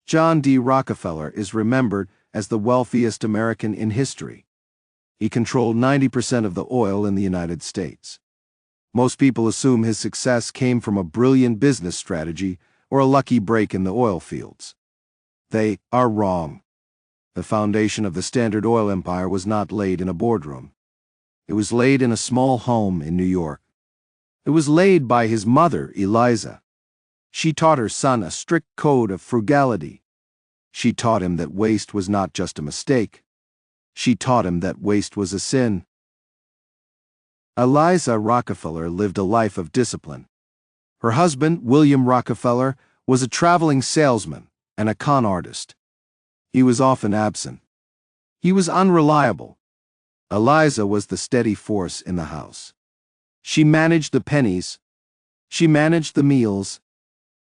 John D Rockefeller is remembered as the wealthiest American in history. He controlled 90% of the oil in the United States. Most people assume his success came from a brilliant business strategy or a lucky break in the oil fields. They are wrong. The foundation of the Standard Oil empire was not laid in a boardroom. It was laid in a small home in New York. It was laid by his mother, Eliza. She taught her son a strict code of frugality. She taught him that waste was not just a mistake. She taught him that waste was a sin. Eliza Rockefeller lived a life of discipline. Her husband, William Rockefeller, was a traveling salesman and a con artist. He was often absent. He was unreliable. Eliza was the steady force in the house. She managed the pennies. She managed the meals.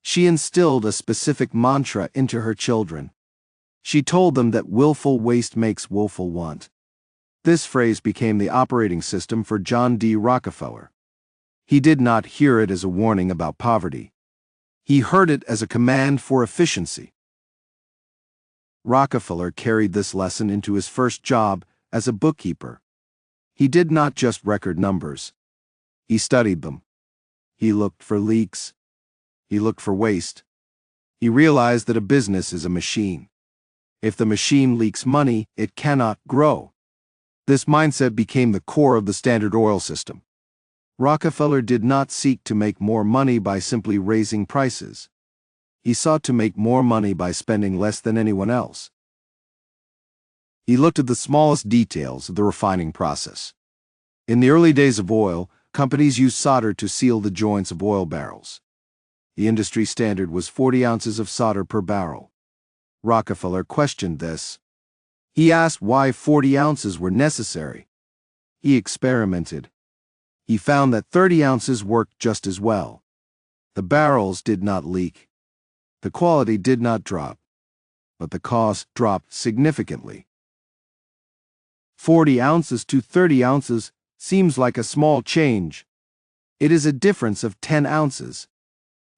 She instilled a specific mantra into her children. She told them that willful waste makes woeful want. This phrase became the operating system for John D Rockefeller. He did not hear it as a warning about poverty. He heard it as a command for efficiency. Rockefeller carried this lesson into his first job as a bookkeeper. He did not just record numbers. He studied them. He looked for leaks. He looked for waste. He realized that a business is a machine. If the machine leaks money, it cannot grow. This mindset became the core of the Standard Oil system. Rockefeller did not seek to make more money by simply raising prices. He sought to make more money by spending less than anyone else. He looked at the smallest details of the refining process. In the early days of oil, companies used solder to seal the joints of oil barrels. The industry standard was 40 ounces of solder per barrel. Rockefeller questioned this. He asked why 40 ounces were necessary. He experimented. He found that 30 ounces worked just as well. The barrels did not leak. The quality did not drop, but the cost dropped significantly. 40 ounces to 30 ounces seems like a small change. It is a difference of 10 ounces.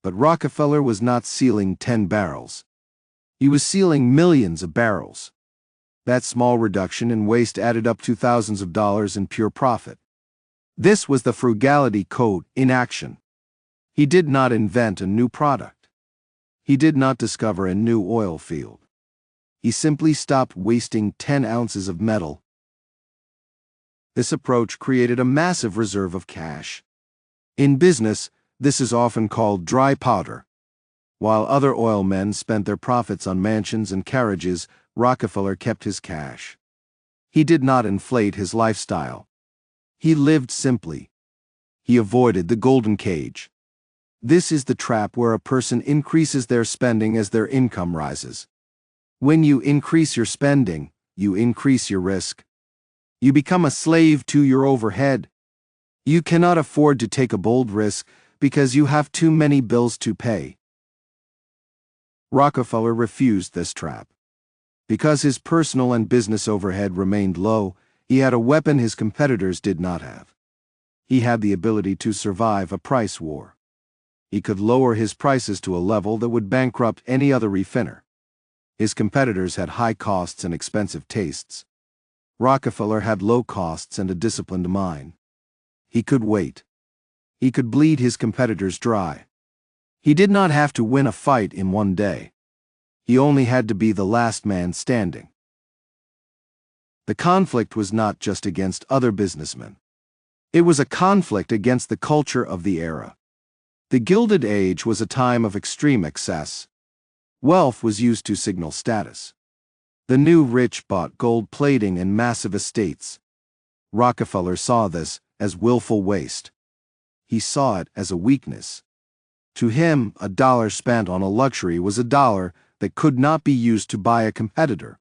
But Rockefeller was not sealing 10 barrels. He was sealing millions of barrels. That small reduction in waste added up to thousands of dollars in pure profit. This was the frugality code in action. He did not invent a new product. He did not discover a new oil field. He simply stopped wasting 10 ounces of metal. This approach created a massive reserve of cash. In business, this is often called dry powder. While other oil men spent their profits on mansions and carriages, Rockefeller kept his cash. He did not inflate his lifestyle. He lived simply. He avoided the golden cage. This is the trap where a person increases their spending as their income rises. When you increase your spending, you increase your risk. You become a slave to your overhead. You cannot afford to take a bold risk because you have too many bills to pay. Rockefeller refused this trap. Because his personal and business overhead remained low, he had a weapon his competitors did not have. He had the ability to survive a price war. He could lower his prices to a level that would bankrupt any other refiner. His competitors had high costs and expensive tastes. Rockefeller had low costs and a disciplined mind. He could wait. He could bleed his competitors dry. He did not have to win a fight in one day. He only had to be the last man standing. The conflict was not just against other businessmen. It was a conflict against the culture of the era. The Gilded Age was a time of extreme excess. Wealth was used to signal status. The new rich bought gold plating and massive estates. Rockefeller saw this as willful waste. He saw it as a weakness. To him, a dollar spent on a luxury was a dollar that could not be used to buy a competitor.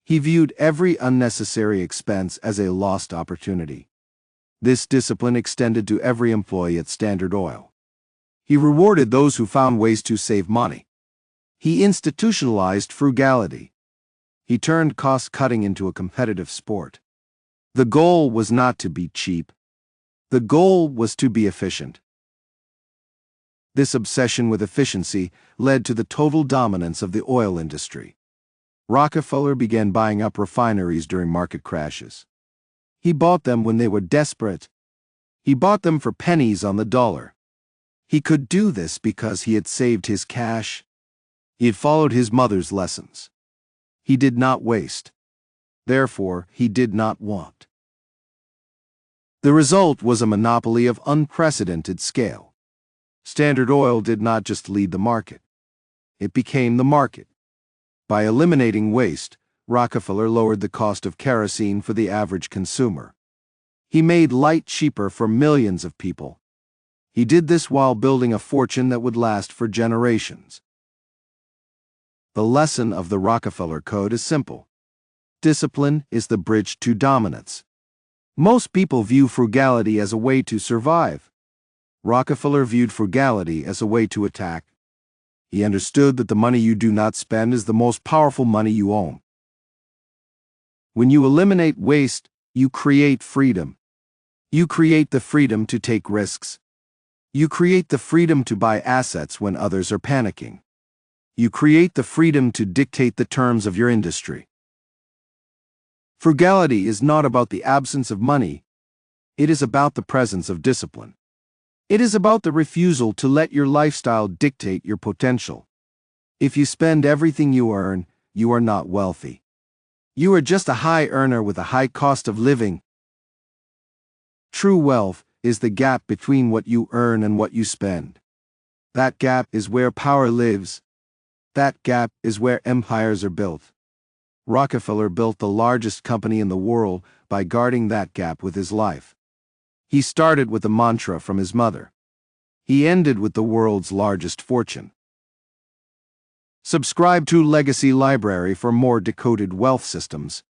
He viewed every unnecessary expense as a lost opportunity. This discipline extended to every employee at Standard Oil. He rewarded those who found ways to save money. He institutionalized frugality. He turned cost-cutting into a competitive sport. The goal was not to be cheap. The goal was to be efficient. This obsession with efficiency led to the total dominance of the oil industry. Rockefeller began buying up refineries during market crashes. He bought them when they were desperate. He bought them for pennies on the dollar. He could do this because he had saved his cash. He had followed his mother's lessons. He did not waste. Therefore, he did not want. The result was a monopoly of unprecedented scale. Standard Oil did not just lead the market. It became the market. By eliminating waste, Rockefeller lowered the cost of kerosene for the average consumer. He made light cheaper for millions of people. He did this while building a fortune that would last for generations. The lesson of the Rockefeller Code is simple. Discipline is the bridge to dominance. Most people view frugality as a way to survive. Rockefeller viewed frugality as a way to attack. He understood that the money you do not spend is the most powerful money you own. When you eliminate waste, you create freedom. You create the freedom to take risks. You create the freedom to buy assets when others are panicking. You create the freedom to dictate the terms of your industry. Frugality is not about the absence of money. It is about the presence of discipline. It is about the refusal to let your lifestyle dictate your potential. If you spend everything you earn, you are not wealthy. You are just a high earner with a high cost of living. True wealth is the gap between what you earn and what you spend. That gap is where power lives. That gap is where empires are built. Rockefeller built the largest company in the world by guarding that gap with his life. He started with a mantra from his mother. He ended with the world's largest fortune. Subscribe to Legacy Library for more decoded wealth systems.